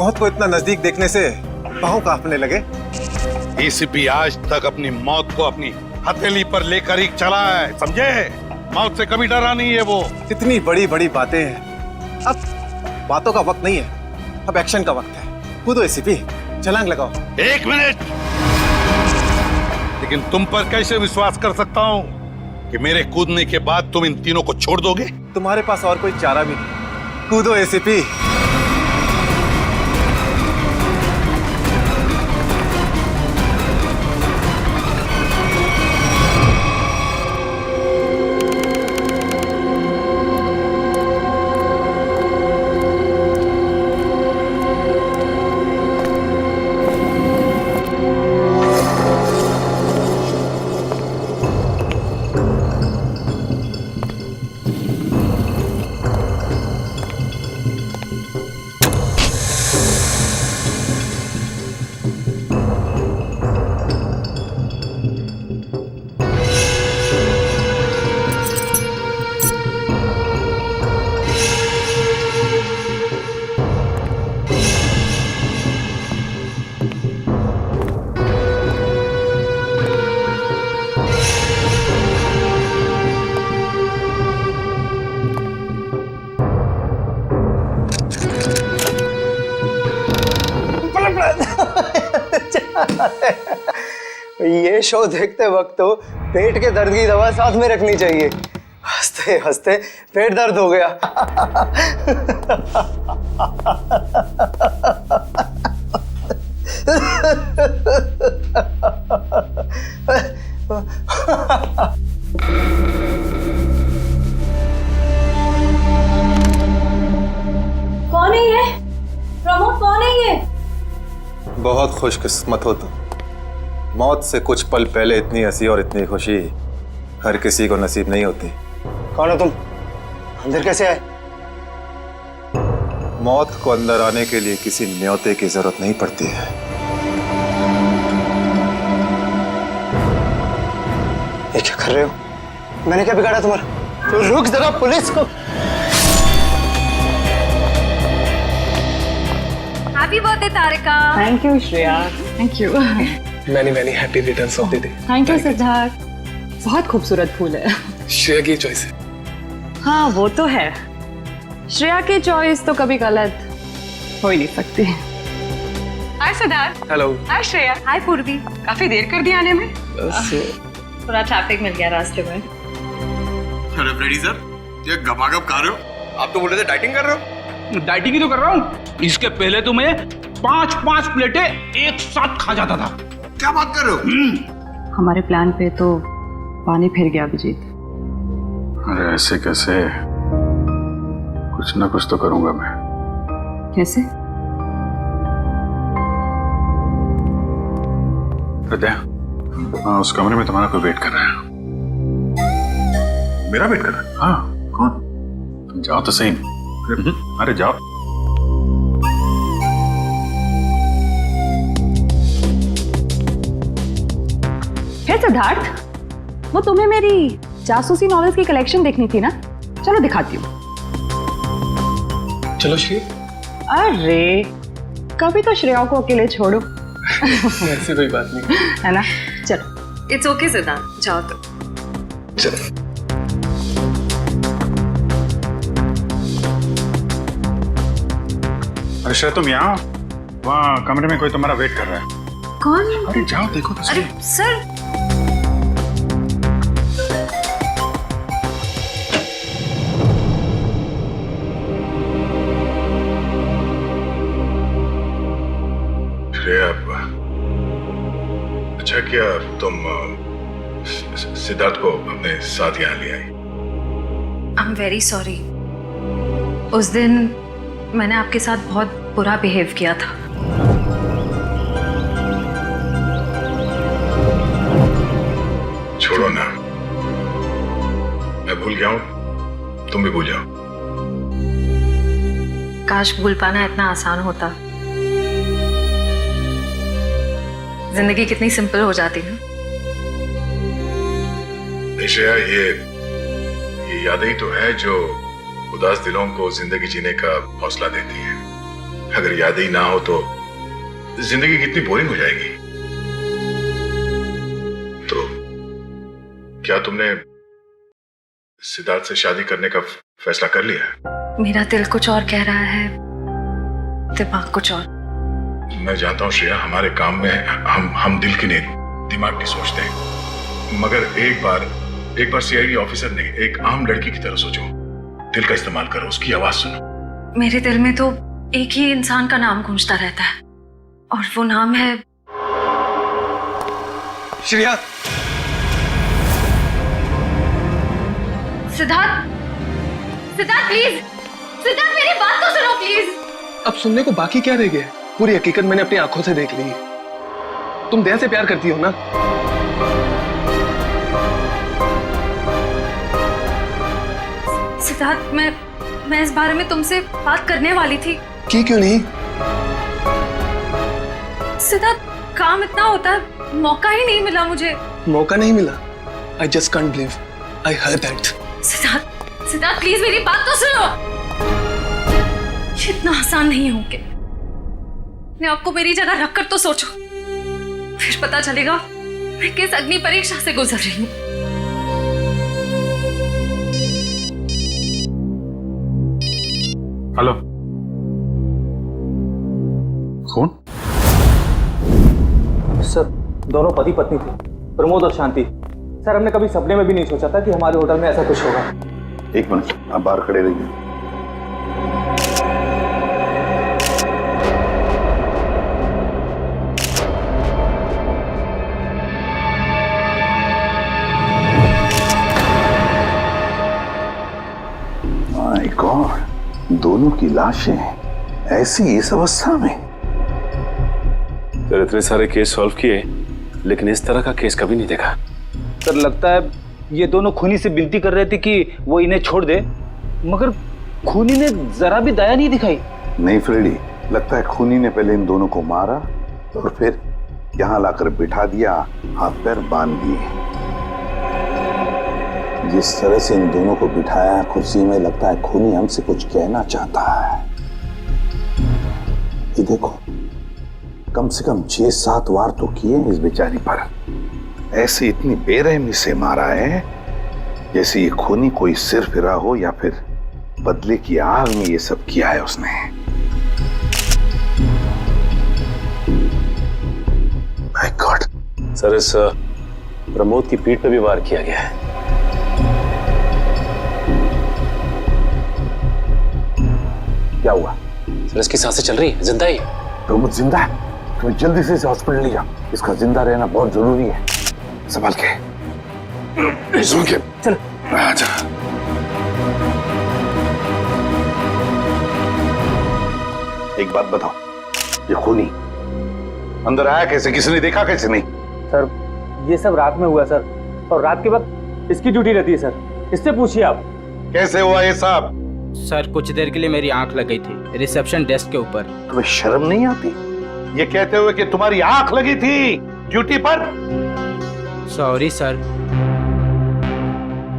मौत को इतना नजदीक देखने से पांव कांपने लगे। एसीपी आज तक अपनी मौत को अपनी हथेली पर लेकर ही चला है, समझे? मौत से कभी डरा नहीं है वो। इतनी बड़ी बड़ी बातें हैं, अब बातों का वक्त नहीं है, अब एक्शन का वक्त है। कूदो एसीपी, छलांग लगाओ। 1 मिनट, लेकिन तुम पर कैसे विश्वास कर सकता हूं कि मेरे कूदने के बाद तुम इन तीनों को छोड़ दोगे? तुम्हारे पास और कोई चारा भी नहीं। कूदो एसीपी। ये शो देखते वक्त तो पेट के दर्द की दवा साथ में रखनी चाहिए। हंसते हंसते पेट दर्द हो गया। कौन है ये? प्रमोद कौन है ये? बहुत खुशकिस्मत हो तुम। मौत से कुछ पल पहले इतनी हंसी और इतनी खुशी हर किसी को नसीब नहीं होती। कौन हो तुम? अंदर कैसे आए? मौत को अंदर आने के लिए किसी न्योते की जरूरत नहीं पड़ती है। ये क्या कर रहे हो? मैंने क्या बिगाड़ा तुम्हारा? तो रुक जरा, पुलिस को। Happy birthday Tarika. Thank you Shreya. Thank you. Many happy returns of the day. Thank you Siddharth. बहुत खूबसूरत फूल है। श्रेया की चॉइस है। हाँ वो तो है, श्रेया की चॉइस तो कभी गलत हो ही नहीं सकती। हाय सिद्धार्थ। हेलो। हाय श्रेया। हाय पूर्वी। काफी देर कर दी आने में। थोड़ा ट्रैफिक मिल गया रास्ते में। अरे फ्रेडी सर, ये गपागप खा रहे हो? आप तो बोल रहे थे डाइटिंग कर रहे हो। डाइटिंग ही तो कर रहा हूँ। इसके पहले तो मैं 5-5 प्लेटें एक साथ खा जाता था। क्या बात कर रहे हो? हमारे प्लान पे तो पानी फिर गया अभिजीत। अरे ऐसे कैसे? कुछ ना कुछ तो करूंगा मैं। कैसे? हृदय, हाँ, उस कमरे में तुम्हारा कोई वेट कर रहा है। मेरा वेट कर रहा है? हाँ। कौन? तुम जाओ तो सही। अरे जाओ। फिर सिद्धार्थ, वो तुम्हें मेरी जासूसी नॉवेल्स की कलेक्शन देखनी थी ना? चलो दिखाती हूँ। चलो श्री। अरे कभी तो श्रेया को अकेले छोड़ो। ऐसी कोई बात नहीं है ना? चलो। इट्स ओके सिद्धार्थ, जाओ तो। चलो। अरे श्रेया, तुम यहाँ? वहाँ कमरे में कोई तुम्हारा वेट कर रहा है। कौन? अरे जाओ देखो तो सही। अरे सर, श्रेया, अच्छा किया तुम सिद्धार्थ को अपने साथ यहाँ ले आई। I am very sorry. उस दिन मैंने आपके साथ बहुत बुरा बिहेव किया था। छोड़ो ना, मैं भूल गया हूँ, तुम भी भूल जाओ। काश भूल पाना इतना आसान होता। जिंदगी कितनी सिंपल हो जाती है। श्रेया, ये यादें ही तो है जो उदास दिलों को जिंदगी जीने का हौसला देती है। अगर यादें ही ना हो तो जिंदगी कितनी बोरिंग हो जाएगी। तो क्या तुमने सिद्धार्थ से शादी करने का फैसला कर लिया? मेरा दिल कुछ और कह रहा है, दिमाग कुछ और। मैं जानता हूँ श्रेया, हमारे काम में हम दिल की नहीं दिमाग की सोचते हैं, मगर एक बार सीआईडी ऑफिसर नहीं, एक आम लड़की की तरह सोचो। दिल का इस्तेमाल करो, उसकी आवाज सुनो। मेरे दिल में तो एक ही इंसान का नाम गूंजता रहता है, और वो नाम है श्रेया। सिद्धार्थ। सिद्धार्थ प्लीज, सिद्धार्थ मेरी बात तो सुनो प्लीज। अब सुनने को बाकी क्या रह गया? पूरी हकीकत मैंने अपनी आंखों से देख ली। तुम दया से प्यार करती हो ना? सिद्धार्थ, मैं इस बारे में तुमसे बात करने वाली थी। क्यों नहीं? सिद्धार्थ, काम इतना होता है, मौका ही नहीं मिला मुझे। मौका नहीं मिला? I just can't believe I heard that. Siddharth please मेरी बात तो सुनो। ये इतना आसान नहीं हो के। मैं आपको मेरी जगह रखकर तो सोचो, फिर पता चलेगा मैं किस अग्नि परीक्षा से गुजर रही हूँ। हेलो, कौन? सर, दोनों पति पत्नी थे, प्रमोद और शांति। सर, हमने कभी सपने में भी नहीं सोचा था कि हमारे होटल में ऐसा कुछ होगा। एक मिनट, आप बाहर खड़े रहिए। माय गॉड, दोनों की लाशें ऐसी इस अवस्था में। सर, इतने सारे केस सॉल्व किए, लेकिन इस तरह का केस कभी नहीं देखा। सर, लगता है ये दोनों खूनी से विनती कर रहे थे कि वो इन्हें छोड़ दे, मगर खूनी ने जरा भी दया नहीं दिखाई। नहीं फ्रेडी, लगता है खूनी ने पहले इन दोनों को मारा और फिर यहाँ लाकर बिठा दिया, हाथ पैर बांध दिए। जिस तरह से इन दोनों को बिठाया कुर्सी में, लगता है खूनी हमसे कुछ कहना चाहता है। ये देखो, कम से कम 6-7 वार तो किए इस बेचारी पर। ऐसे इतनी बेरहमी से मारा है जैसे ये खूनी कोई सिर फिरा हो या फिर बदले की आग में ये सब किया है उसने। My God. सर, इस प्रमोद की पीठ पे भी वार किया गया है। क्या हुआ? सर, इसकी सांसें चल रही है, जिंदा ही। प्रमोद जिंदा है? तो जल्दी से इसे हॉस्पिटल ले जाओ, इसका जिंदा रहना बहुत जरूरी है। संभाल के, चल। आजा। एक बात बताओ, ये खूनी अंदर आया कैसे? किसी देखा कैसे? नहीं सर, ये सब रात में हुआ सर, और रात के वक्त इसकी ड्यूटी रहती है सर, इससे पूछिए आप। कैसे हुआ ये सब? सर, कुछ देर के लिए मेरी आंख लग गई थी रिसेप्शन डेस्क के ऊपर। तुम्हें शर्म नहीं आती ये कहते हुए कि तुम्हारी आंख लगी थी ड्यूटी पर? Sorry sir.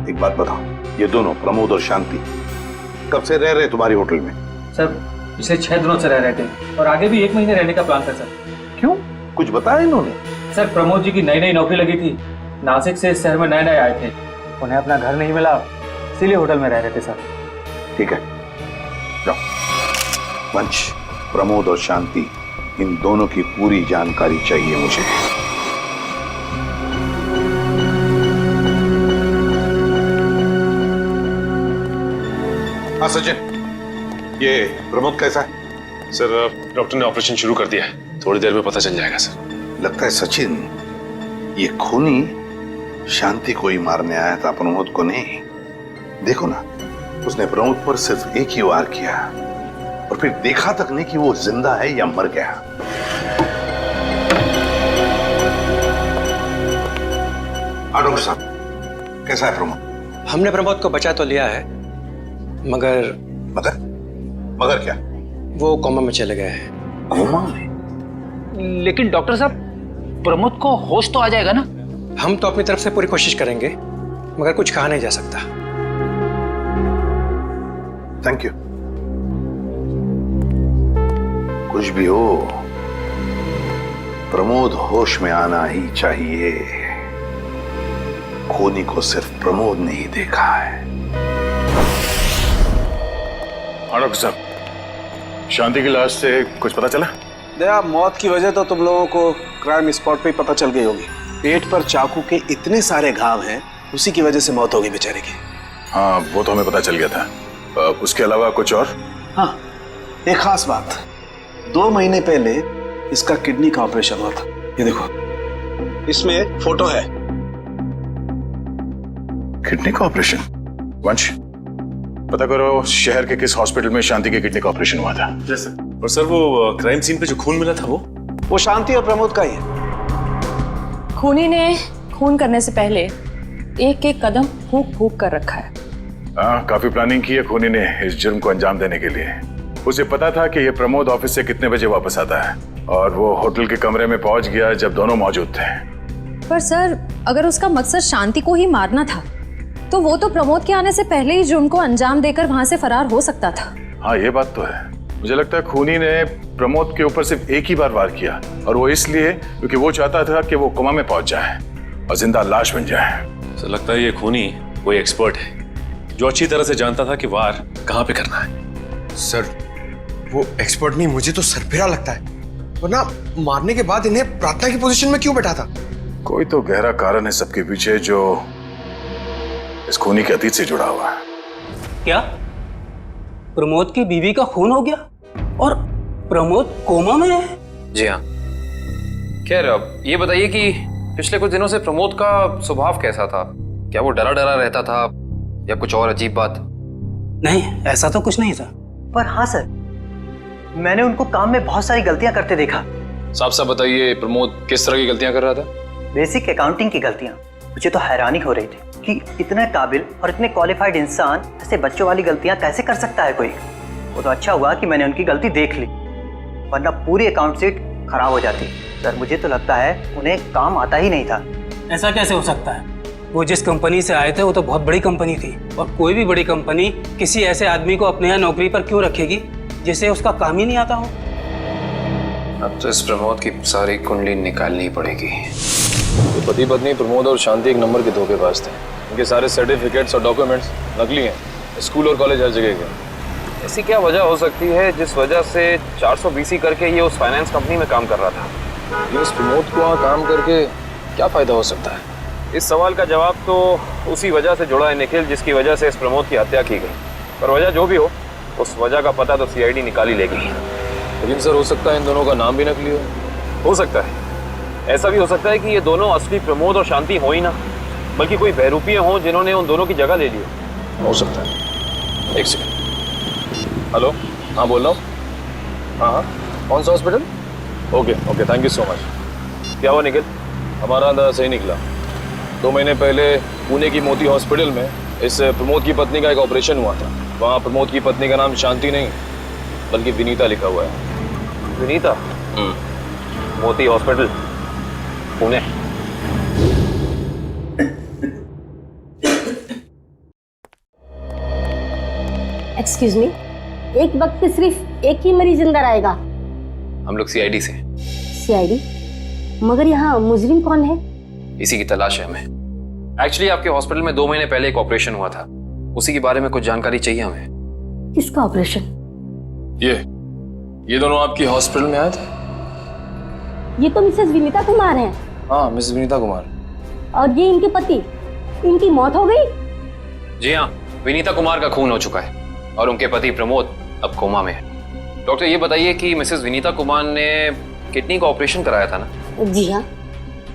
एक बात बताओ, ये दोनों प्रमोद और शांति कब से रह रहे तुम्हारी होटल में? सर, पिछले 6 दिनों से रह रहे थे, और आगे भी 1 महीने रहने का प्लान था सर। क्यों, कुछ बताया इन्होंने? सर, प्रमोद जी की नई नौकरी लगी थी, नासिक से इस शहर में नए आए थे, उन्हें अपना घर नहीं मिला, इसीलिए होटल में रह रहे थे सर। ठीक है, जाओ। वंश, प्रमोद और शांति, इन दोनों की पूरी जानकारी चाहिए मुझे। हाँ सचिन, ये प्रमोद कैसा है? सर, डॉक्टर ने ऑपरेशन शुरू कर दिया है, थोड़ी देर में पता चल जाएगा सर। लगता है सचिन, ये खूनी शांति को ही मारने आया था, प्रमोद को नहीं। देखो ना, उसने प्रमोद पर सिर्फ एक ही वार किया और फिर देखा तक नहीं कि वो जिंदा है या मर गया। डॉक्टर साहब, कैसा है प्रमोद? हमने प्रमोद को बचा तो लिया है, मगर मगर क्या? वो कोमा में चले गए हैं। कोमा में? लेकिन डॉक्टर साहब, प्रमोद को होश तो आ जाएगा ना? हम तो अपनी तरफ से पूरी कोशिश करेंगे, मगर कुछ कहा नहीं जा सकता। Thank you. कुछ भी हो, प्रमोद होश में आना ही चाहिए। खूनी को सिर्फ प्रमोद ने ही देखा है। डॉक्टर साहब, शांति की लाश से कुछ पता चला? दया, मौत की वजह तो तुम लोगों को क्राइम स्पॉट पे ही पता चल गई होगी। पेट पर चाकू के इतने सारे घाव हैं, उसी की वजह से मौत हो गई बेचारे की। हाँ, वो तो हमें पता चल गया था। उसके अलावा कुछ और? हाँ, एक खास बात। 2 महीने पहले इसका किडनी का ऑपरेशन हुआ था। ये देखो, इसमें फोटो है। किडनी का ऑपरेशन? वंश, पता करो शहर के किस हॉस्पिटल में शांति के किडनी का ऑपरेशन हुआ था। और सर, वो क्राइम सीन पे जो खून मिला था वो शांति और प्रमोद का ही है। खूनी ने खून करने से पहले एक एक कदम फूंक फूंक कर रखा है। हाँ, काफी प्लानिंग की है खूनी ने इस जुर्म को अंजाम देने के लिए। उसे पता था कि ये प्रमोद ऑफिस से कितने बजे वापस आता है, और वो होटल के कमरे में पहुंच गया जब दोनों मौजूद थे। पर सर, अगर उसका मकसद शांति को ही मारना था तो वो तो प्रमोद के आने से पहले ही जुर्म को अंजाम देकर वहां से फरार हो सकता था। हाँ, ये बात तो है। मुझे लगता है खूनी ने प्रमोद के ऊपर सिर्फ एक ही बार वार किया, और वो इसलिए क्योंकि वो चाहता था कि वो कोमा में पहुंच जाए और जिंदा लाश बन जाए। सर, लगता है ये खूनी कोई एक्सपर्ट है जो अच्छी तरह से जानता था कि वार कहाँ पे करना है। सर, वो एक्सपर्ट नहीं, मुझे तो सरफिरा लगता है। वरना मारने के बाद इन्हें प्रार्थना की पोजीशन में क्यों बैठा था? कोई तो गहरा कारण है सबके पीछे जो इस खूनी के अतीत से जुड़ा हुआ है। क्या प्रमोद की बीवी का खून हो गया और प्रमोद कोमा में है? जी हाँ। खैर, अब ये बताइए कि पिछले कुछ दिनों से प्रमोद का स्वभाव कैसा था? क्या वो डरा डरा रहता था या कुछ और अजीब बात? नहीं, ऐसा तो कुछ नहीं था। पर हाँ सर, मैंने उनको काम में बहुत सारी गलतियां करते देखा। साफ साफ बताइए, प्रमोद किस तरह की गलतियां कर रहा था? बेसिक अकाउंटिंग की गलतियां। मुझे तो हैरानी हो रही थी कि इतने काबिल और इतने क्वालिफाइड इंसान ऐसे बच्चों वाली गलतियां कैसे कर सकता है कोई। वो तो अच्छा हुआ कि मैंने उनकी गलती देख ली, वरना पूरी अकाउंट शीट खराब हो जाती। सर, मुझे तो लगता है उन्हें काम आता ही नहीं था। ऐसा कैसे हो सकता है? वो जिस कंपनी से आए थे वो तो बहुत बड़ी कंपनी थी, और कोई भी बड़ी कंपनी किसी ऐसे आदमी को अपने यहाँ नौकरी पर क्यों रखेगी जिसे उसका काम ही नहीं आता हो। अब तो इस प्रमोद की सारी कुंडली निकालनी पड़ेगी। तो पति पत्नी प्रमोद और शांति एक नंबर के धोखेबाज थे। उनके सारे सर्टिफिकेट्स और डॉक्यूमेंट्स नकली हैं। स्कूल और कॉलेज हर जगह के। ऐसी क्या वजह हो सकती है जिस वजह से 420 करके ये उस फाइनेंस कंपनी में काम कर रहा था? ये इस प्रमोद को वहाँ काम करके क्या फायदा हो सकता है? इस सवाल का जवाब तो उसी वजह से जुड़ा है निखिल, जिसकी वजह से इस प्रमोद की हत्या की गई। पर वजह जो भी हो, उस वजह का पता तो सीआईडी निकाल ही लेगी। लेकिन सर, हो सकता है इन दोनों का नाम भी नकली हो सकता है। ऐसा भी हो सकता है कि ये दोनों असली प्रमोद और शांति हो ही ना, बल्कि कोई बहरूपिये हों जिन्होंने उन दोनों की जगह ले ली हो सकता है। एक सेकंड। हेलो, हाँ बोल रहा हूँ। हाँ, कौन सा hospital? Okay, thank you so much. क्या हुआ निखिल? हमारा अंदाजा सही निकला। 2 महीने पहले पुणे की मोती हॉस्पिटल में इस प्रमोद की पत्नी का एक ऑपरेशन हुआ था। वहाँ प्रमोद की पत्नी का नाम शांति नहीं बल्कि विनीता लिखा हुआ है। विनीता? मोती हॉस्पिटल, पुणे। एक्सक्यूज मी, एक वक्त पे सिर्फ एक ही मरीज अंदर आएगा? हम लोग सीआईडी से। सीआईडी? मगर यहाँ मुजरिम कौन है? इसी की तलाश है हमें। एक्चुअली आपके हॉस्पिटल में 2 महीने पहले एक ऑपरेशन हुआ था, उसी के बारे में कुछ जानकारी चाहिए हमें। किसका ऑपरेशन? ये दोनों आपके हॉस्पिटल में आए थे? ये तो मिसेस विनीता कुमार हैं। हाँ, मिसेस विनीता कुमार। और ये इनके पति, इनकी मौत हो गई? जी हाँ, विनीता कुमार का खून हो चुका है और उनके पति प्रमोद अब कोमा में है। डॉक्टर, ये बताइए कि मिसेस विनीता कुमार ने किडनी का ऑपरेशन कराया था ना? जी हाँ।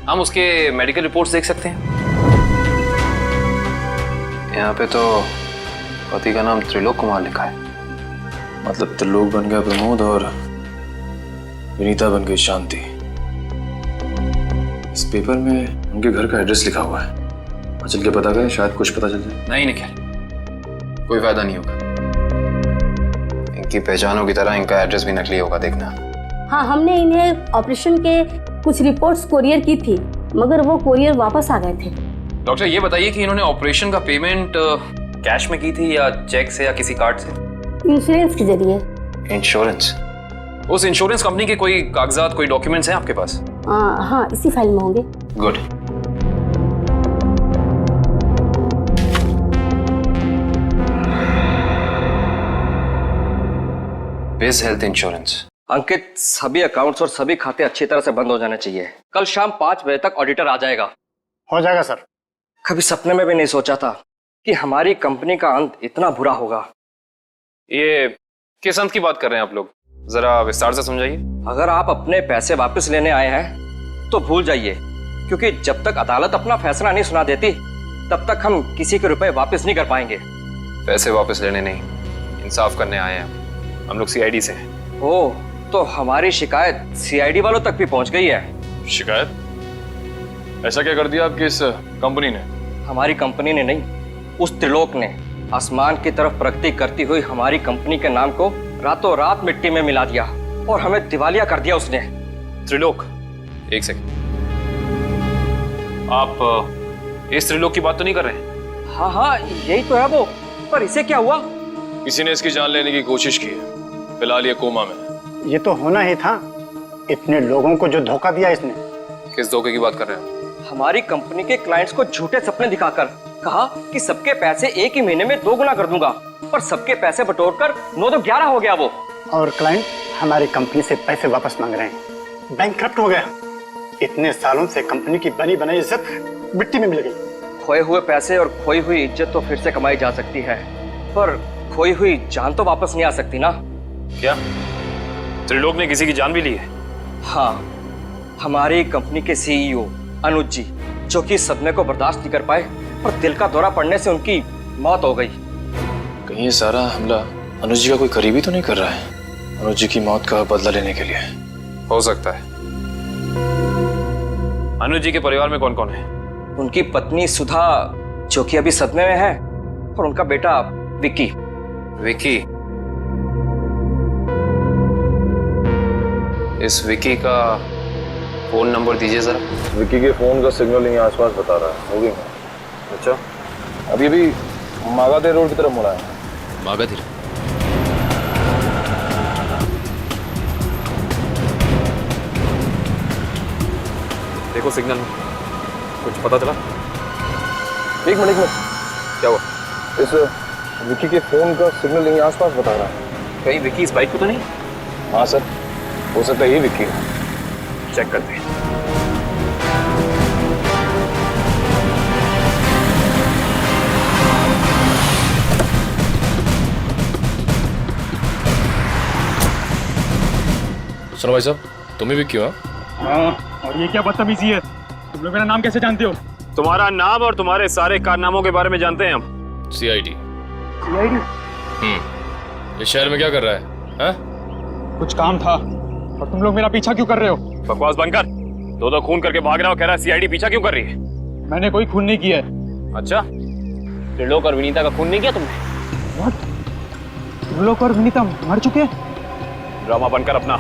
हम उसके मेडिकल रिपोर्ट्स देख सकते हैं? यहाँ पे तो पति का नाम त्रिलोक कुमार लिखा है। मतलब त्रिलोक बन गया प्रमोद और विनीता बन गई शांति। इस पेपर में उनके घर का एड्रेस लिखा हुआ है। चल के पता करें, शायद कुछ पता चल जाए। नहीं निखिल, कोई फायदा नहीं होगा। इनकी पहचानों की तरह इनका एड्रेस भी नकली होगा, देखना। हाँ, हमने इन्हें ऑपरेशन के कुछ रिपोर्ट्स कोरियर की थी, मगर वो कोरियर वापस आ गए थे। डॉक्टर, ये बताइए कि इन्होंने ऑपरेशन का पेमेंट कैश में की थी या चेक से या किसी कार्ड से? इंश्योरेंस के जरिए। इंश्योरेंस? उस इंश्योरेंस कंपनी के कोई कागजात, कोई डॉक्यूमेंट्स हैं आपके पास? हाँ, इसी फाइल में होंगे। Good. Base health insurance. Ankit, सभी अकाउंट्स और सभी खाते अच्छी तरह से बंद हो जाने चाहिए। कल शाम 5 बजे तक ऑडिटर आ जाएगा। हो जाएगा सर। कभी सपने में भी नहीं सोचा था कि हमारी कंपनी का अंत इतना बुरा होगा। ये किस अंत की बात कर रहे हैं आप लोग? जरा विस्तार से समझाइए। अगर आप अपने पैसे वापस लेने आए हैं तो भूल जाइए, क्योंकि जब तक अदालत अपना फैसला नहीं सुना देती तब तक हम किसी के रुपए वापस नहीं कर पाएंगे। पैसे वापस लेने नहीं, इंसाफ करने आए हैं हम लोग। सीआईडी से हैं। ओह, तो हमारी शिकायत सीआईडी वालों तक भी पहुंच गई है। शिकायत? ऐसा क्या कर दिया आपकी इस कंपनी ने? हमारी कंपनी ने नहीं, उस त्रिलोक ने आसमान की तरफ प्रगति करती हुई हमारी कंपनी के नाम को रातों रात मिट्टी में मिला दिया और हमें दिवालिया कर दिया उसने। त्रिलोक? एक सेकंड, आप इस त्रिलोक की बात तो नहीं कर रहे हैं? हाँ हाँ, यही तो है वो। पर इसे क्या हुआ? किसी ने इसकी जान लेने की कोशिश की है। फिलहाल ये कोमा में। ये तो होना ही था, इतने लोगों को जो धोखा दिया इसने। किस धोखे की बात कर रहे हैं? हमारी कंपनी के क्लाइंट्स को झूठे सपने दिखाकर कहा कि सबके पैसे एक ही महीने में 2 गुना कर दूंगा, पर सबके पैसे बटोरकर 9 तो 11 हो गया वो। और क्लाइंट हमारी कंपनी से पैसे वापस मांग रहे हैं। बैंकक्रप्ट हो गया। इतने सालों से कंपनी की बनी बनाई इज्जत मिट्टी में मिल गई। खोए हुए पैसे और खोई हुई इज्जत तो फिर से कमाई जा सकती है, पर खोई हुई जान तो वापस नहीं आ सकती ना। क्या त्रिलोक ने किसी की जान भी ली है? हाँ, हमारी कंपनी के सीईओ अनुज जी, जो कि सदमे को बर्दाश्त नहीं कर पाए और दिल का दौरा पड़ने से उनकी मौत हो गई। कहीं ये सारा हमला अनुज जी का कोई करीबी तो नहीं कर रहा है? अनुज जी की मौत का बदला लेने के लिए? हो सकता है। अनुज जी के परिवार में कौन कौन है? उनकी पत्नी सुधा, जो कि अभी सदमे में है, और उनका बेटा विक्की। विक्की? इस विक्की का फोन नंबर दीजिए जरा। विक्की के फोन का सिग्नल यहीं आसपास बता रहा है। होगी। अच्छा, अभी भी मागाधे रोड की तरफ मुड़ा है। मागाधे? देखो सिग्नल में कुछ पता चला? एक मिनट। क्या हुआ? इस विक्की के फोन का सिग्नल यहीं आसपास बता रहा है। कहीं विक्की इस बाइक को तो नहीं? हाँ सर, हो सकता है ये विक्की। चेक करते हैं। सुनो भाई साहब, तुम ही विक्की हो? हाँ, और ये क्या बदतमीजी है? तुम लोग मेरा नाम कैसे जानते हो? तुम्हारा नाम और तुम्हारे सारे कारनामों के बारे में जानते हैं हम। सीआईडी। सीआईडी? इस शहर में क्या कर रहा है? हा? कुछ काम था, और तुम लोग मेरा पीछा क्यों कर रहे हो? बकवास बंद कर। दो खून करके भाग रहा हो, कह रहा है सीआईडी पीछा क्यों कर रही है? मैंने कोई खून नहीं किया है। अच्छा, त्रिलोक और विनीता का खून नहीं किया तुमने? What? त्रिलोक और विनीता मर चुके हैं? ड्रामा बनकर अपना।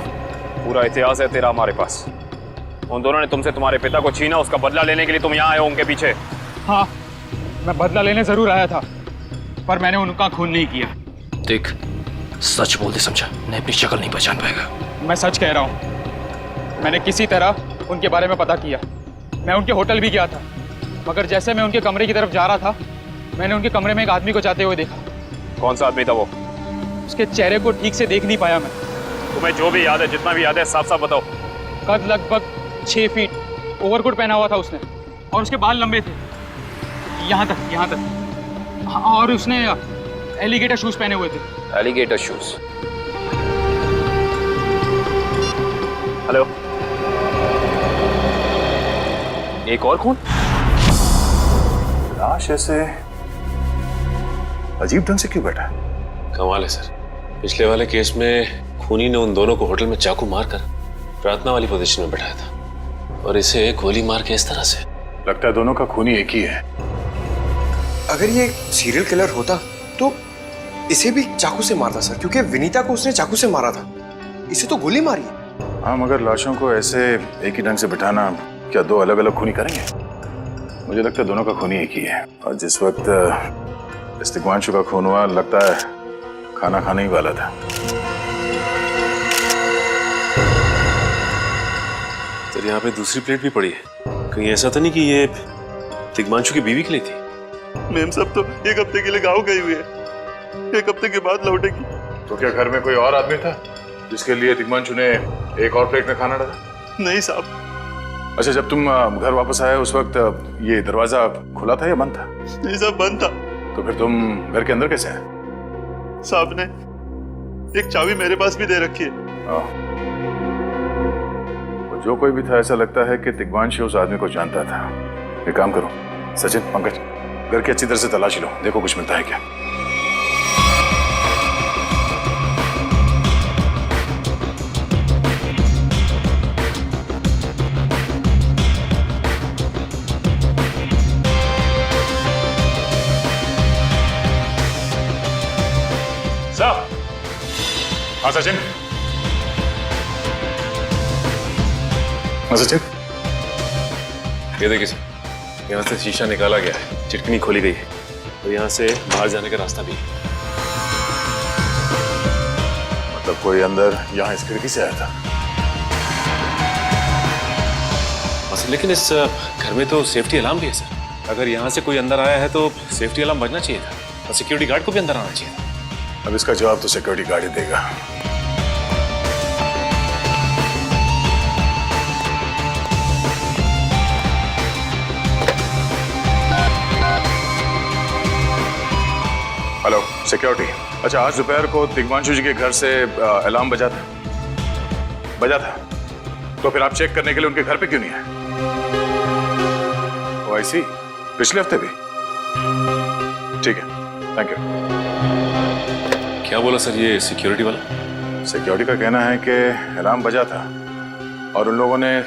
पूरा इतिहास है तेरा हमारे पास। उन दोनों ने तुमसे तुम्हारे पिता को छीना, उसका बदला लेने के लिए तुम यहाँ आए हो उनके पीछे। हाँ, मैं बदला लेने जरूर आया था, पर मैंने उनका खून नहीं किया। देख, सच बोल दे समझा, नहीं अपनी शक्ल नहीं पहचान पाएगा। मैं सच कह रहा हूँ। मैंने किसी तरह उनके बारे में पता किया। मैं उनके होटल भी गया था, मगर जैसे मैं उनके कमरे की तरफ जा रहा था, मैंने उनके कमरे में एक आदमी को जाते हुए देखा। कौन सा आदमी था वो? उसके चेहरे को ठीक से देख नहीं पाया मैं। तुम्हें जो भी याद है, जितना भी याद है, साफ साफ बताओ। कद लगभग 6 फीट, ओवरकोट पहना हुआ था उसने, और उसके बाल लंबे थे यहाँ तक। और उसने एलिगेटर शूज पहने हुए थे। Alligator shoes? हेलो, एक और खून? लाश ऐसे अजीब ढंग से क्यों बैठा है? कमाल है सर, पिछले वाले केस में खूनी ने उन दोनों को होटल में चाकू मारकर प्रार्थना वाली पोजीशन में बैठाया था, और इसे गोली मार के इस तरह से। लगता है दोनों का खूनी एक ही है। अगर ये सीरियल किलर होता तो इसे भी चाकू से मारता सर, क्योंकि विनीता को उसने चाकू से मारा था, इसे तो गोली मारी। हाँ, मगर लाशों को ऐसे एक ही ढंग से बिठाना क्या दो अलग अलग खूनी करेंगे? मुझे लगता है दोनों का खूनी एक ही है, और जिस वक्त इस्तिकवांशु का खून हुआ, लगता है खाना खाने ही वाला था। सर यहाँ पे दूसरी प्लेट भी पड़ी है, कहीं ऐसा तो नहीं कि ये तिग्मांशु की बीवी के लिए थी? मैम सब तो एक हफ्ते के लिए गाँव गई हुई है, एक हफ्ते के बाद लौटेगी। तो क्या घर में कोई और आदमी था जिसके लिए तिग्मांशु ने एक और प्लेट में खाना डाला? नहीं साहब। अच्छा, जब तुम घर वापस आए उस वक्त ये दरवाजा खुला था या बंद था? नहीं साहब, बंद था। तो फिर तुम घर के अंदर कैसे आए? साहब ने एक चाबी मेरे पास भी दे रखी है। तो जो कोई भी था, ऐसा लगता है कि तिग्मांशु उस आदमी को जानता था। एक काम करो सचिन, पंकज, घर की अच्छी तरह से तलाशी लो, देखो कुछ मिलता है क्या। हाँ सचिन, सचिन, ये देखिए सर, यहाँ से शीशा निकाला गया है, चिटकनी खोली गई है और यहाँ से बाहर जाने का रास्ता भी है। मतलब कोई अंदर यहाँ इस खिड़की से आया था? सर लेकिन इस घर में तो सेफ्टी अलार्म भी है सर। अगर यहाँ से कोई अंदर आया है तो सेफ्टी अलार्म बजना चाहिए था और सिक्योरिटी गार्ड को भी अंदर आना चाहिए था। अब इसका जवाब तो सिक्योरिटी गार्ड ही देगा। Hello security. अच्छा, आज दोपहर को तिग्मांशु जी के घर से अलार्म बजा था, तो फिर आप चेक करने के लिए उनके घर पे क्यों नहीं आए? ओ आई सी, पिछले हफ्ते भी? ठीक है, थैंक यू। क्या बोला सर ये सिक्योरिटी वाला? सिक्योरिटी का कहना है कि अलार्म बजा था और उन लोगों ने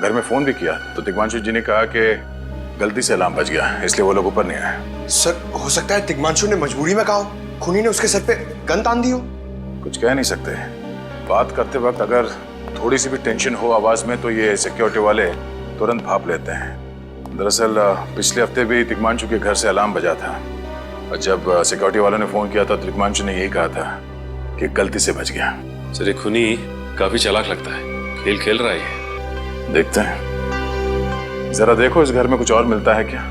घर में फोन भी किया, तो तिग्मांशु जी ने कहा कि गलती से अलार्म बज गया, इसलिए वो लोग ऊपर नहीं आए। सर, हो सकता है तिग्मांशु ने मजबूरी में कहा हो, खूनी ने उसके सर पे गन तान दी हो। कुछ कह नहीं सकते, बात करते वक्त अगर थोड़ी सी भी टेंशन हो आवाज में तो ये सिक्योरिटी वाले तुरंत भाप लेते हैं। दरअसल पिछले हफ्ते भी तिग्मांशु के घर से अलार्म बजा था और जब सिक्योरिटी वालों ने फोन किया तो तिग्मांशु ने यही कहा था कि गलती से बच गया। सर ये खूनी काफी चालाक लगता है, खेल खेल रहा है। देखते हैं, जरा देखो इस घर में कुछ और मिलता है क्या।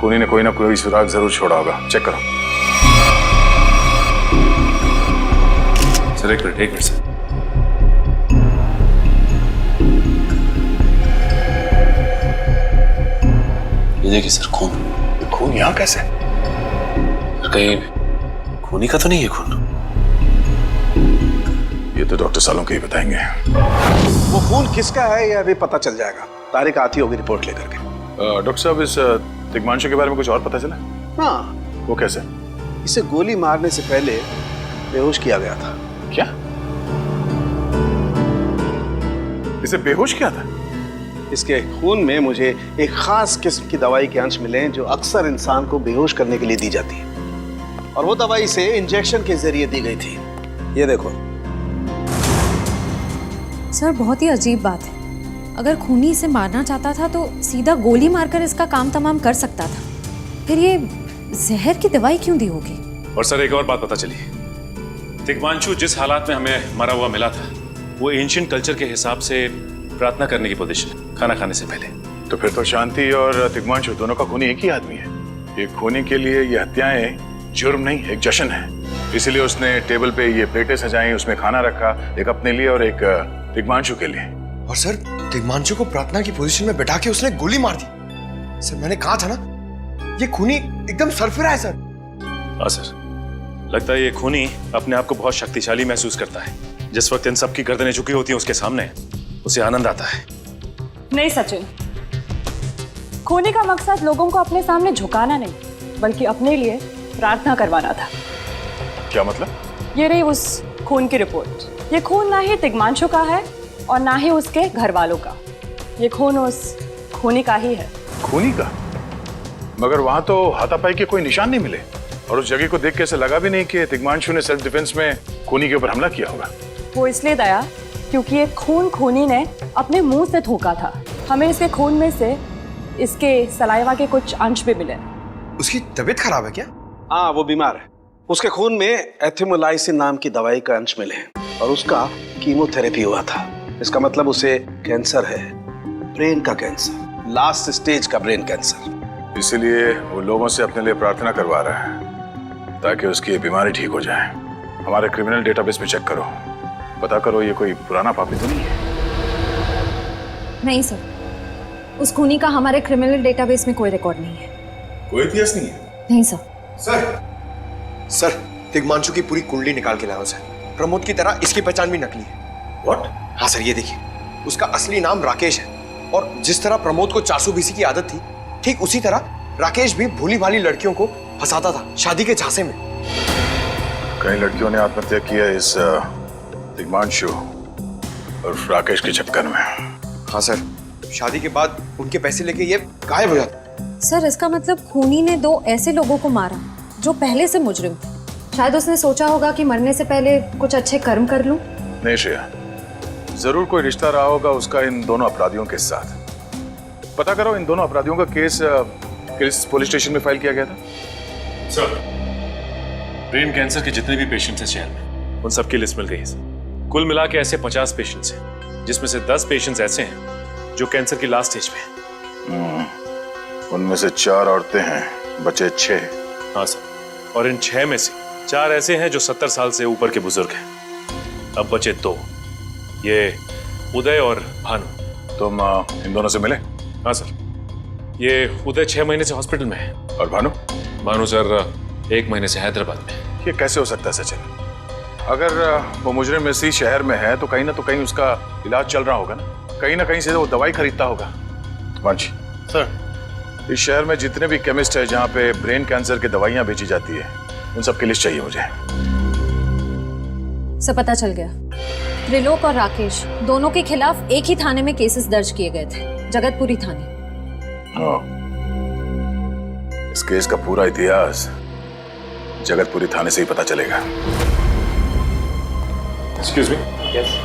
खूनी ने कोई ना कोई सुराग जरूर छोड़ा होगा, चेक करो। सर एक मिनट सर। ये देखिए सर, खून यहाँ कैसे? कहीं खूनी का तो नहीं है खून? ये तो डॉक्टर सालों के ही बताएंगे। वो खून किसका है ये अभी पता चल जाएगा, तारिक आती होगी रिपोर्ट लेकर के। डॉक्टर साहब, इस तिग्मांशु के बारे में कुछ और पता चला? हाँ। वो कैसे? इसे गोली मारने से पहले बेहोश किया गया था। क्या? इसे बेहोश किया था? इसके खून में मुझे एक खास किस्म की दवाई के अंश मिले जो अक्सर इंसान को बेहोश करने के लिए दी जाती है, और वो दवाई इसे इंजेक्शन के जरिए दी गई थी। ये देखो सर, बहुत ही अजीब बात है। अगर खूनी इसे मारना चाहता था तो सीधा गोली मारकर इसका काम तमाम कर सकता था, फिर ये जहर की दवाई क्यों दी होगी? और सर एक और बात पता चली, तिग्मांशु जिस हालात में हमें मरा हुआ मिला था वो एंशिएंट कल्चर के हिसाब से प्रार्थना करने की पोजीशन, खाना खाने से पहले। तो फिर तो शांति और तिग्मांशु दोनों का खूनी एक ही आदमी है। ये खूनी के लिए ये हत्याएं जुर्म नहीं, एक जश्न है। इसीलिए उसने टेबल पे ये प्लेटें सजाई, उसमें खाना रखा, एक अपने लिए और एक तिग्मांशु के लिए। और सर, तिग्मांशु को प्रार्थना की पोजीशन में बैठा के उसने गोली मार दी। सर मैंने कहा था ना, ये खूनी एकदम सरफिरा है सर। हाँ सर, लगता है ये खूनी अपने आप को बहुत शक्तिशाली महसूस करता है। जिस वक्त इन सब की गर्दनें झुकी होती हैं उसके सामने, उसे आनंद आता है। नहीं सचिन, खूनी का मकसद लोगों को अपने सामने झुकाना नहीं, बल्कि अपने लिए प्रार्थना करवाना था। क्या मतलब? ये रही उस खून की रिपोर्ट। ये खून ना ही तिग्मांशु का है और ना ही उसके घर वालों का। ये खून उस खूनी का ही है। खूनी का? मगर वहां तो हाथापाई के कोई निशान नहीं मिले और उस जगह को देख के ऐसा लगा भी नहीं कि तिग्मांशु ने सेल्फ डिफेंस में खूनी के ऊपर हमला किया होगा। वो इसलिए दया क्योंकि ये खून खूनी ने अपने मुंह से थूका था। हमें इसके खून में से इसके सलाइवा के कुछ अंश भी मिले। उसकी तबीयत खराब है क्या? हाँ, वो बीमार है। उसके खून में एथिमोलाइसिन नाम की दवाई का अंश मिले हैं और उसका कीमोथेरेपी हुआ था। इसका मतलब उसे कैंसर है। ब्रेन का कैंसर, लास्ट स्टेज का ब्रेन कैंसर। इसीलिए वो लोगों से अपने लिए प्रार्थना करवा रहा है ताकि उसकी ये बीमारी ठीक हो जाए। हमारे क्रिमिनल डेटाबेस में चेक करो, पता करो ये कोई पुराना पापी तो नहीं है। नहीं सर, उस खूनी का हमारे क्रिमिनल डेटाबेस में कोई रिकॉर्ड नहीं है। कोई इतिहास नहीं है? नहीं सर। सर दिग्मांशु की पूरी कुंडली निकाल के लाओ सर। प्रमोद की तरह इसकी पहचान भी नकली है। व्हाट? हाँ सर, ये देखिए, उसका असली नाम राकेश है और जिस तरह प्रमोद को 400 बीसी की आदत थी, ठीक उसी तरह राकेश भी भोली भाली लड़कियों को फंसाता था शादी के झांसे में। कई लड़कियों ने आत्महत्या की है इस दिग्मांशु और राकेश के चक्कर में। हाँ सर, शादी के बाद उनके पैसे लेके ये गायब हो जाता। सर इसका मतलब खूनी ने 2 ऐसे लोगों को मारा जो पहले से मुजरिम थे। शायद उसने सोचा होगा कि मरने से पहले कुछ अच्छे कर्म कर लूं। नहीं श्रेया, जरूर कोई रिश्ता रहा होगा उसका इन दोनों अपराधियों के साथ। पता करो इन दोनों अपराधियों का केस किस पुलिस स्टेशन में फाइल किया गया था? सर, ब्रेन कैंसर के जितने भी पेशेंट्स हैं शहर में, उन सबकी लिस्ट मिल गई है सर। कुल मिला के ऐसे 50 पेशेंट्स हैं, जिसमें से 10 पेशेंट्स ऐसे हैं जो कैंसर की लास्ट स्टेज पे हैं। उनमें से 4 औरतें हैं, बचे 6। हाँ सर, और इन 6 में से 4 ऐसे हैं जो 70 साल से ऊपर के बुजुर्ग हैं। अब बचे 2, ये उदय और भानु। तुम इन दोनों से मिले? हाँ सर, ये उदय 6 महीने से हॉस्पिटल में है। और भानु? भानु सर 1 महीने से हैदराबाद में। ये कैसे हो सकता है सचिन? अगर वो मुजरिम इसी शहर में है तो कहीं ना उसका इलाज चल रहा होगा ना कहीं से वो दवाई खरीदता होगा। वांची सर, इस शहर में जितने भी केमिस्ट है जहाँ पे ब्रेन कैंसर की दवाइयाँ बेची जाती है, उन सब की लिस्ट चाहिए मुझे। सब पता चल गया। त्रिलोक और राकेश दोनों के खिलाफ एक ही थाने में केसेस दर्ज किए गए थे, जगतपुरी थाने। इस केस का पूरा इतिहास जगतपुरी थाने से ही पता चलेगा। एक्सक्यूज मी, यस,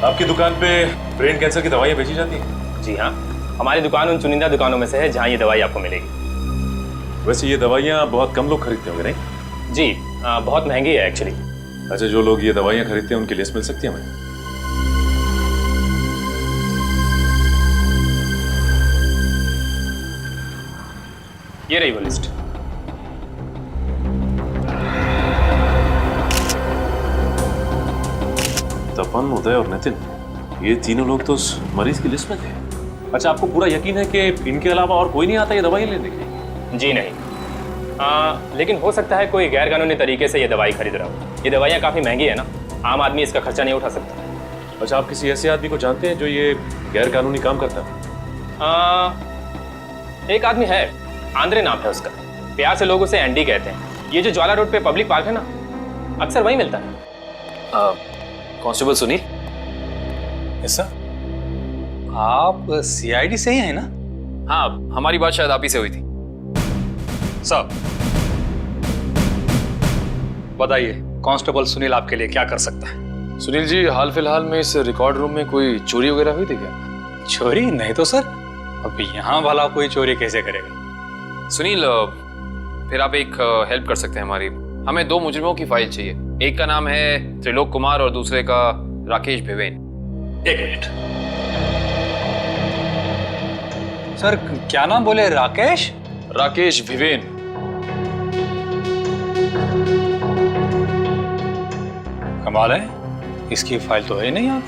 आपकी दुकान पे ब्रेन कैंसर की दवाइयाँ बेची जाती हैं? जी हाँ, हमारी दुकान उन चुनिंदा दुकानों में से है जहाँ ये दवाई आपको मिलेगी। वैसे ये दवाइयाँ बहुत कम लोग खरीदते होंगे नहीं? जी, बहुत महंगी है एक्चुअली। अच्छा, जो लोग ये दवाइयाँ खरीदते हैं उनकी लिस्ट मिल सकती है हमें? ये रही वो लिस्ट। तपन, उदय और नितिन, ये तीनों लोग तो उस मरीज की लिस्ट में थे। अच्छा, आपको पूरा यकीन है कि इनके अलावा और कोई नहीं आता ये दवाई लेने के? जी नहीं, लेकिन हो सकता है कोई गैर कानूनी तरीके से ये दवाई खरीद रहा हो। ये दवाइयाँ काफ़ी महंगी है ना, आम आदमी इसका खर्चा नहीं उठा सकता। अच्छा, आप किसी ऐसे आदमी को जानते हैं जो ये गैर कानूनी काम करता है? एक आदमी है, आंद्रे नाम है उसका। प्यार से लोग उसे एंडी कहते हैं। ये जो ज्वाला रोड पे पब्लिक पार्क है ना, अक्सर वहीं मिलता है। कांस्टेबल सुनील? Yes sir. आप सीआईडी से ही हैं ना? हाँ, हमारी बात शायद आप ही से हुई थी। साहब बताइए, कांस्टेबल सुनील आपके लिए क्या कर सकता है? सुनील जी, हाल फिलहाल में इस रिकॉर्ड रूम में कोई चोरी वगैरह हुई थी क्या? चोरी नहीं तो सर, अब यहाँ भला कोई चोरी कैसे करेगा? सुनील, फिर आप एक हेल्प कर सकते हैं हमारी। हमें 2 मुजरिमों की फाइल चाहिए। एक का नाम है त्रिलोक कुमार और दूसरे का राकेश भिवेन। 1 मिनट सर, क्या नाम बोले? राकेश? राकेश भिवेन। कमाल है, इसकी फाइल तो है नहीं यहाँ।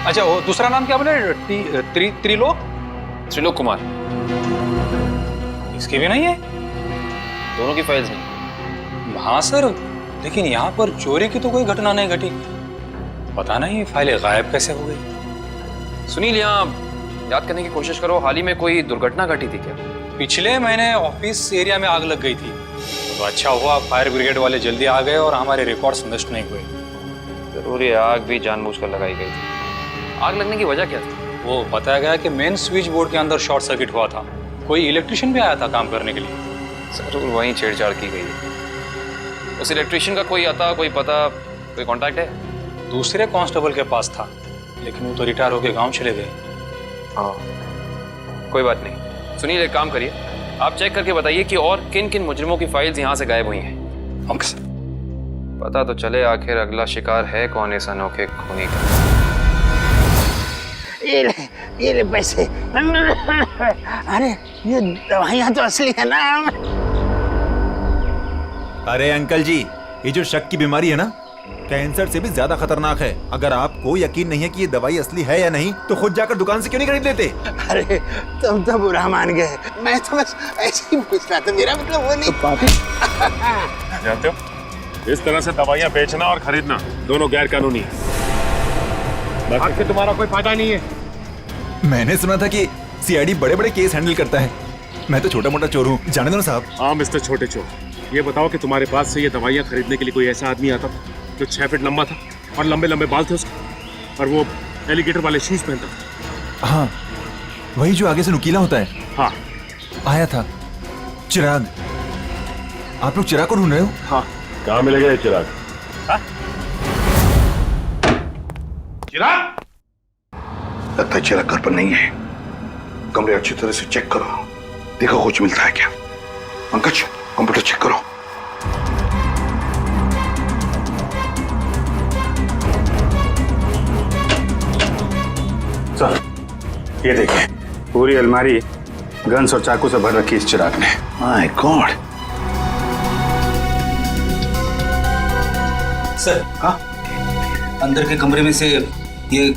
अच्छा, वो दूसरा नाम क्या बोले? त्रिलोक? त्रिलोक कुमार। इसकी भी नहीं है? दोनों की फाइल्स नहीं? हाँ सर, लेकिन यहाँ पर चोरी की तो कोई घटना नहीं घटी। पता नहीं फाइलें गायब कैसे हो गई। सुनील, यहाँ याद करने की कोशिश करो, हाल ही में कोई दुर्घटना घटी थी क्या? पिछले महीने ऑफिस एरिया में आग लग गई थी, तो अच्छा हुआ फायर ब्रिगेड वाले जल्दी आ गए और हमारे रिकॉर्ड्स नष्ट नहीं हुए। जरूर ये आग भी जानबूझकर लगाई गई थी। आग लगने की वजह क्या थी? वो बताया गया कि मेन स्विच बोर्ड के अंदर शॉर्ट सर्किट हुआ था। कोई इलेक्ट्रिशियन भी आया था काम करने के लिए। जरूर वहीं छेड़छाड़ की गई है। उस इलेक्ट्रिशियन का कोई आता, कोई पता, कोई कांटेक्ट है? दूसरे कांस्टेबल के पास था, लेकिन वो तो रिटायर होकर गांव चले गए। हाँ, कोई बात नहीं। सुनील, एक काम करिए, आप चेक करके बताइए कि और किन किन मुजरिमों की फाइल्स यहाँ से गायब हुई हैं। Okay sir. पता तो चले आखिर अगला शिकार है कौन इस अनोखे खूनी का। ये ले पैसे। अरे ये दवाइयाँ तो असली है ना। अरे अंकल जी, ये जो शक की बीमारी है ना, कैंसर से भी ज्यादा खतरनाक है। अगर आपको यकीन नहीं है कि ये दवाई असली है या नहीं, तो खुद जाकर दुकान से क्यों नहीं खरीद लेते? अरे तुम तो बुरा मान गए, मैं तो बस ऐसे ही पूछ रहा था, मेरा मतलब वो नहीं। जानते हो, इस तरह से दवाइयाँ बेचना और खरीदना दोनों गैर कानूनी है। आखिर तुम्हारा कोई फायदा नहीं है। मैंने सुना था कि सीआईडी बड़े बड़े केस हैंडल करता है। मैं तो छोटा मोटा चोर हूँ, जाने दो ना साहब। हाँ मिस्टर छोटे चोर, ये बताओ कि तुम्हारे पास से ये दवाइयाँ खरीदने के लिए कोई ऐसा आदमी आता था जो 6 फीट लंबा था और लंबे लंबे बाल थे उसके, और वो एलिगेटर वाले शूज पहनता था? हाँ, वही जो आगे से नुकीला होता है। हाँ, आया था चिराग। आप लोग चिराग को ढूंढ रहे हो? हाँ। कहाँ मिलेगा ये चिराग? चिराग? लगता है चिराग घर पर नहीं है। कमरे अच्छी तरह से चेक करो, देखो कुछ मिलता है क्या। पंकज, कंप्यूटर चेक करो। सर, ये देखिए, पूरी अलमारी गन्स और चाकू से भर रखी इस चिराग ने। My God. सर, हाँ, अंदर के कमरे में से ये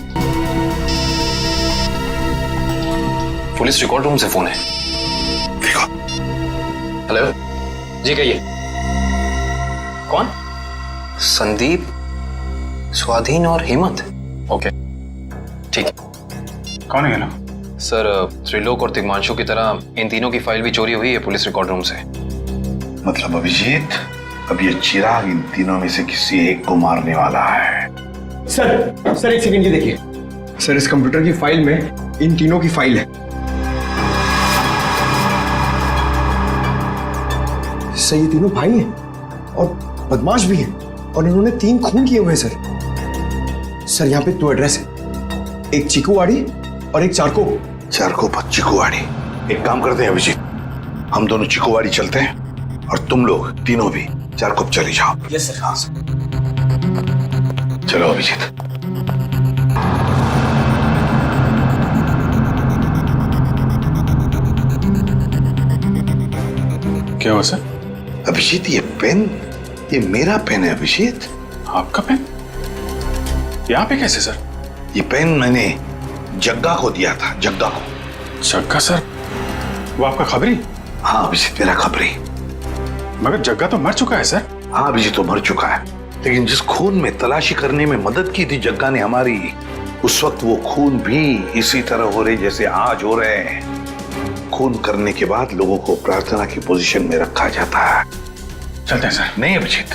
पुलिस रिकॉर्ड रूम से फोन है। देखो। हेलो जी, कहिए। कौन? संदीप, स्वाधीन और हेमंत। ओके, ठीक है। कौन है ना? सर, त्रिलोक और तिग्मांशु की तरह इन तीनों की फाइल भी चोरी हुई है पुलिस रिकॉर्ड रूम से। मतलब अभिजीत, अब ये चिराग इन तीनों में से किसी एक को मारने वाला है। सर एक सेकंड, ये देखिए सर, इस कंप्यूटर की फाइल में इन तीनों की फाइल है। सर ये तीनों भाई हैं और बदमाश भी हैं, और इन्होंने 3 खून किए हुए हैं सर। सर यहाँ पे 2 एड्रेस है, एक चीकूवाड़ी और एक चारको। चारको पर चीकूवाड़ी। एक काम करते हैं अभिजीत, हम दोनों चीकूवाड़ी चलते हैं और तुम लोग तीनों भी चारको चले जाओ। Yes sir. हाँ सर। चलो अभिजीत। क्या हुआ सर? अभिजीत, ये पेन, ये मेरा पेन है अभिजीत। आपका पेन? यहाँ पे कैसे सर? ये पेन मैंने जग्गा को दिया था। जग्गा को। जग्गा सर? वो आपका खबरी? हाँ अभिजीत, मेरा खबरी। मगर जग्गा तो मर चुका है सर। हाँ अभिजीत, तो मर चुका है, लेकिन जिस खून में तलाशी करने में मदद की थी जग्गा ने हमारी, उस वक्त वो खून भी इसी तरह हो रहे जैसे आज हो रहे हैं। खून करने के बाद लोगों को प्रार्थना की पोजीशन में रखा जाता है। चलते हैं सर। नहीं अभिजीत,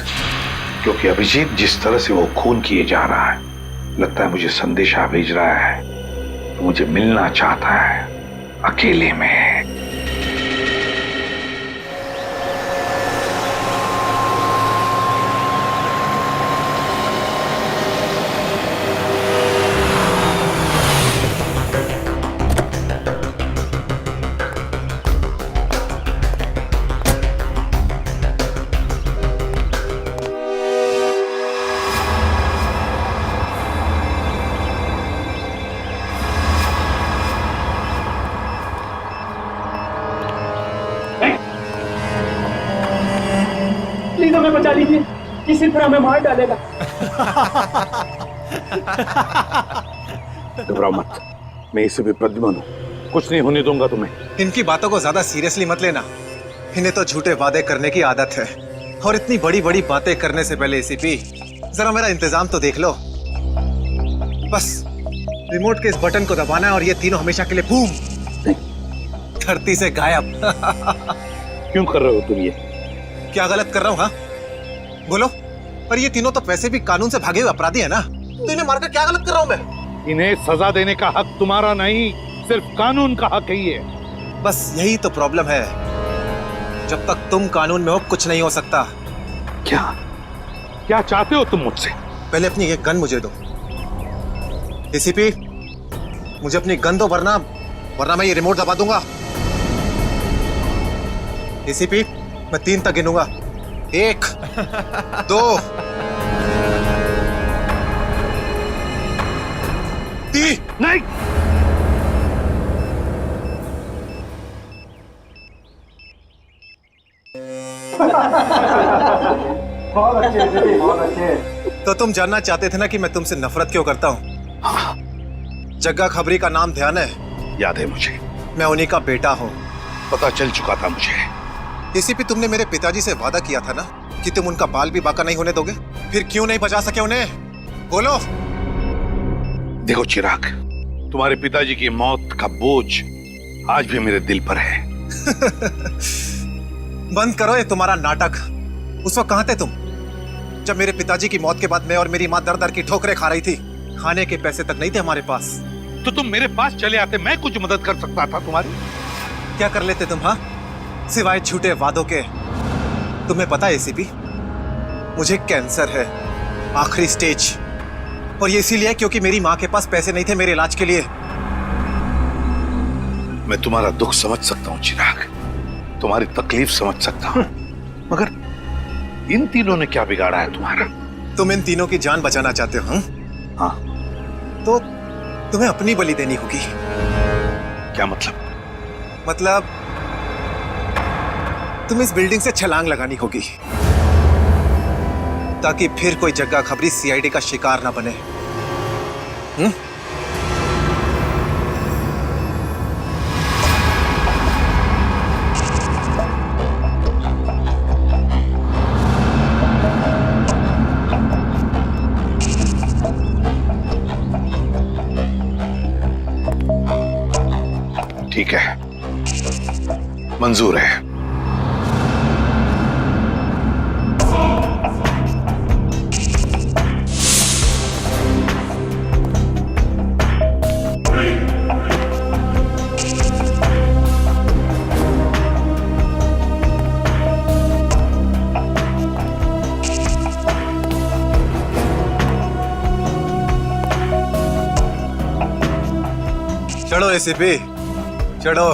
क्योंकि अभिजीत जिस तरह से वो खून किए जा रहा है, लगता है मुझे संदेशा भेज रहा है, तो मुझे मिलना चाहता है अकेले में। प्लीज हमें बचा लीजिए, किसी तरह हमें मार डालेगा। घबराओ मत, मैं इसे भी प्रद्युम्न हूं, कुछ नहीं होने दूंगा तुम्हें। इनकी बातों को ज्यादा सीरियसली मत लेना, इन्हें तो झूठे वादे करने की आदत है, और इतनी बड़ी बड़ी बातें करने से पहले एसीपी जरा मेरा इंतजाम तो देख लो। बस रिमोट के इस बटन को दबाना है और ये तीनों हमेशा के लिए बूम, धरती से गायब। क्यों कर रहे हो तुम ये? क्या गलत कर रहा हूँ? हाँ बोलो। पर ये तीनों तो वैसे भी कानून से भागे हुए अपराधी है ना, तो इन्हें मारकर क्या गलत कर रहा हूँ मैं? इन्हें सजा देने का हक तुम्हारा नहीं, सिर्फ कानून का हक ही है। बस यही तो प्रॉब्लम है, जब तक तुम कानून में हो कुछ नहीं हो सकता। क्या क्या चाहते हो तुम मुझसे? पहले अपनी ये गन मुझे दो। एसीपी, मुझे अपनी गन दो, वरना मैं ये रिमोट दबा दूंगा। एसीपी, मैं 3 तक गिनूंगा। 1 2 3। नहीं, बहुत अच्छे, बहुत अच्छे। तो तुम जानना चाहते थे ना कि मैं तुमसे नफरत क्यों करता हूँ? हाँ। जग्गा खबरी का नाम ध्यान है? याद है मुझे। मैं उन्हीं का बेटा हूँ। पता चल चुका था मुझे। एसीपी, तुमने मेरे पिताजी से वादा किया था ना कि तुम उनका बाल भी बाका नहीं होने दोगे। फिर क्यों नहीं बचा सके उन्हें? बोलो। देखो चिराग, तुम्हारे पिताजी की मौत का बोझ आज भी मेरे दिल पर है। बंद करो ये तुम्हारा नाटक। उस वक्त कहाँ थे तुम जब मेरे पिताजी की मौत के बाद मैं और मेरी माँ दर दर की ठोकरें खा रही थी? खाने के पैसे तक नहीं थे हमारे पास। तो तुम मेरे पास चले आते, मैं कुछ मदद कर सकता था तुम्हारी। क्या कर लेते तुम? हाँ, सिवाय झूठे वादों के। तुम्हें पता है एसीपी, मुझे कैंसर है, आखिरी स्टेज। और ये इसीलिए क्योंकि मेरी माँ के पास पैसे नहीं थे मेरे इलाज के लिए। मैं तुम्हारा दुख समझ सकता हूँ चिराग, तुम्हारी तकलीफ समझ सकता हूँ, मगर इन तीनों ने क्या बिगाड़ा है तुम्हारा? तुम इन तीनों की जान बचाना चाहते हो? हाँ। तो तुम्हें अपनी बलि देनी होगी। क्या मतलब? मतलब तुम्हें इस बिल्डिंग से छलांग लगानी होगी ताकि फिर कोई जग्गा खबरी सीआईडी का शिकार ना बने। ठीक है, मंजूर है। चढ़ो एसीपी, चढ़ो।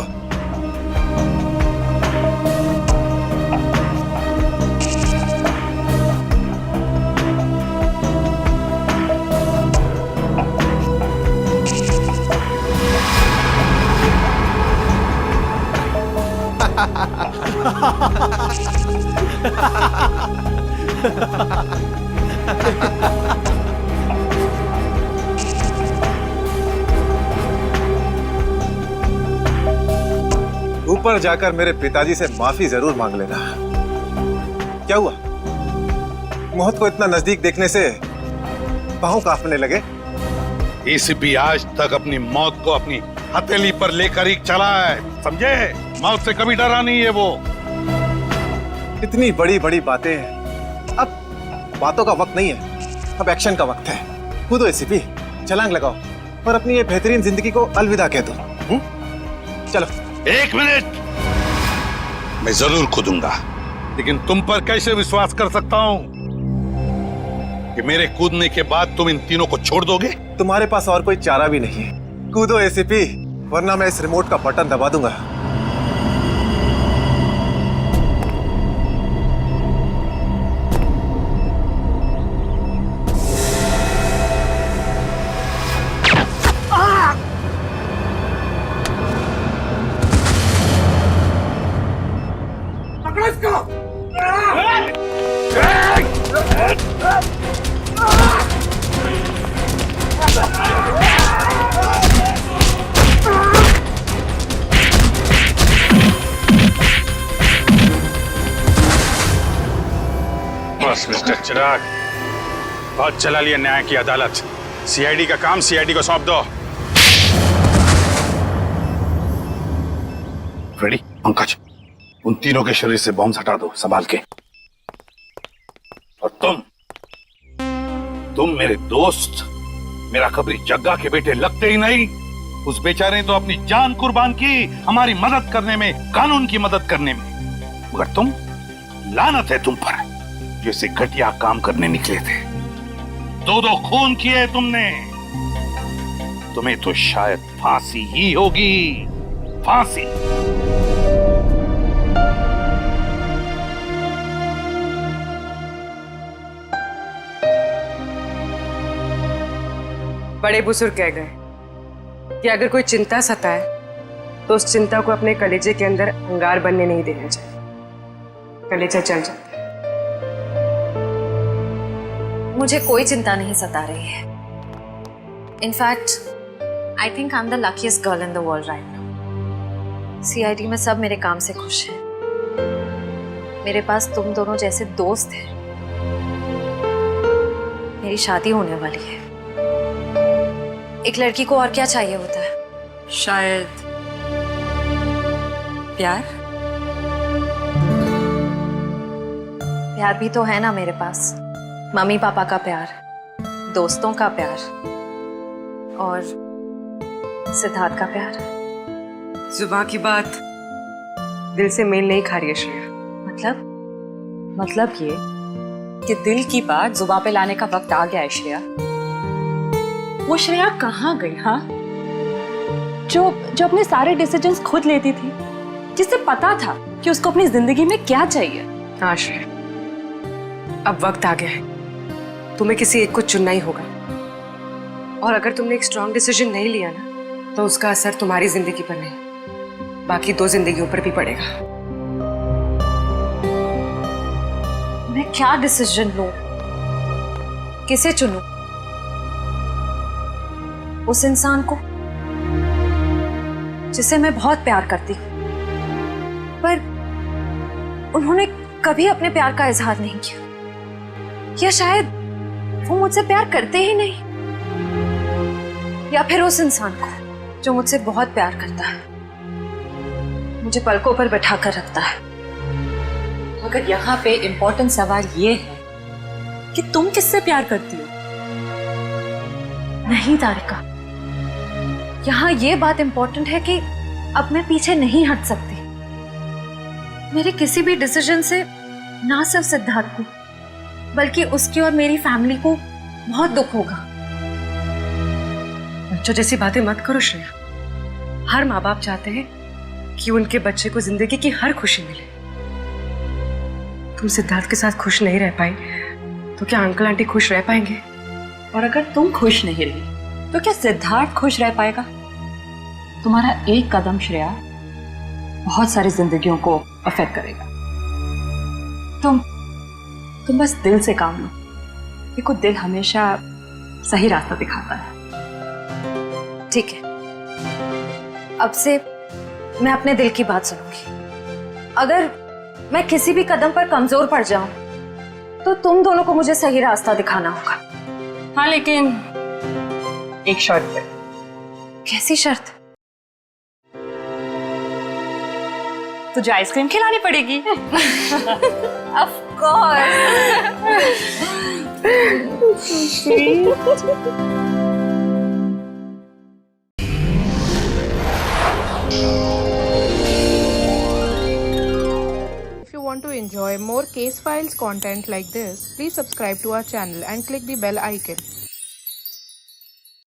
ऊपर जाकर मेरे पिताजी से माफी जरूर मांग लेना। क्या हुआ? मौत को इतना नजदीक देखने से पांव कांपने लगे? एसीपी आज तक अपनी मौत को अपनी हथेली पर लेकर ही चला है, समझे? मौत से कभी डरा नहीं है वो। इतनी बड़ी बड़ी बातें, अब बातों का वक्त नहीं है, अब एक्शन का वक्त है। कूदो एसीपी, छलांग लगाओ और अपनी ये बेहतरीन जिंदगी को अलविदा कह दो। चलो। एक मिनट, मैं जरूर कूदूंगा, लेकिन तुम पर कैसे विश्वास कर सकता हूं कि मेरे कूदने के बाद तुम इन तीनों को छोड़ दोगे? तुम्हारे पास और कोई चारा भी नहीं है। कूदो एसीपी, वरना मैं इस रिमोट का बटन दबा दूंगा। बस मिस्टर चिराग, बहुत चला लिया न्याय की अदालत। सीआईडी का काम सीआईडी को सौंप दो। रेडी? पंकज, उन तीनों के शरीर से बॉम्ब हटा दो संभाल के। और तुम मेरे दोस्त, मेरा खबरी जग्गा के बेटे लगते ही नहीं। उस बेचारे ने तो अपनी जान कुर्बान की हमारी मदद करने में, कानून की मदद करने में, मगर तुम, लानत है तुम पर, जैसे घटिया काम करने निकले थे। दो खून किए तुमने, तुम्हें तो शायद फांसी ही होगी, फांसी। बड़े बुजुर्ग कह गए कि अगर कोई चिंता सताए तो उस चिंता को अपने कलेजे के अंदर अंगार बनने नहीं देना चाहिए। कलेजा चल जाता। मुझे कोई चिंता नहीं सता रही है। In fact I think I am the luckiest girl in the world right now. CID में सब मेरे काम से खुश हैं। मेरे पास तुम दोनों जैसे दोस्त हैं। मेरी शादी होने वाली है। एक लड़की को और क्या चाहिए होता है? शायद प्यार। प्यार भी तो है ना मेरे पास। मम्मी पापा का प्यार, दोस्तों का प्यार और सिद्धार्थ का प्यार। जुबान की बात दिल से मेल नहीं खा रही है श्रेया। मतलब ये कि दिल की बात जुबान पे लाने का वक्त आ गया है श्रेया। वो श्रेया कहाँ गई? हाँ, जो अपने सारे डिसीजंस खुद लेती थी, जिसे पता था कि उसको अपनी जिंदगी में क्या चाहिए। हाँ श्रेया, अब वक्त आ गया है। तुम्हें किसी एक को चुनना ही होगा। और अगर तुमने एक स्ट्रॉन्ग डिसीजन नहीं लिया ना, तो उसका असर तुम्हारी जिंदगी पर नहीं, बाकी 2 जिंदगियों पर भी पड़ेगा। मैं क्या डिसीजन लूं? किसे चुनूं? उस इंसान को जिसे मैं बहुत प्यार करती हूं, पर उन्होंने कभी अपने प्यार का इजहार नहीं किया, या शायद वो मुझसे प्यार करते ही नहीं, या फिर उस इंसान को जो मुझसे बहुत प्यार करता है, मुझे पलकों पर बैठा कर रखता है। मगर यहाँ पे इम्पोर्टेंट सवाल ये है कि तुम किससे प्यार करती हो? नहीं तारिका, यहाँ ये बात इम्पोर्टेंट है कि अब मैं पीछे नहीं हट सकती। मेरे किसी भी डिसीजन से ना सिर्फ सिद्धार्थ को, बल्कि उसकी और मेरी फैमिली को बहुत दुख होगा। बच्चों जैसी बातें मत करो श्रेया। हर माँ बाप चाहते हैं कि उनके बच्चे को जिंदगी की हर खुशी मिले। तुम सिद्धार्थ के साथ खुश नहीं रह पाई तो क्या अंकल आंटी खुश रह पाएंगे? और अगर तुम खुश नहीं रही तो क्या सिद्धार्थ खुश रह पाएगा? तुम्हारा एक कदम श्रेया बहुत सारी जिंदगियों को अफेक्ट करेगा। तुम बस दिल से काम लो। देखो, दिल हमेशा सही रास्ता दिखाता है। ठीक है, अब से मैं अपने दिल की बात सुनूंगी। अगर मैं किसी भी कदम पर कमजोर पड़ जाऊं तो तुम दोनों को मुझे सही रास्ता दिखाना होगा। हाँ, लेकिन एक शर्त पे। कैसी शर्त? तुझे आइसक्रीम खिलानी पड़ेगी। Of course. If you want to enjoy more case files content like this, please subscribe to our channel and click the bell icon.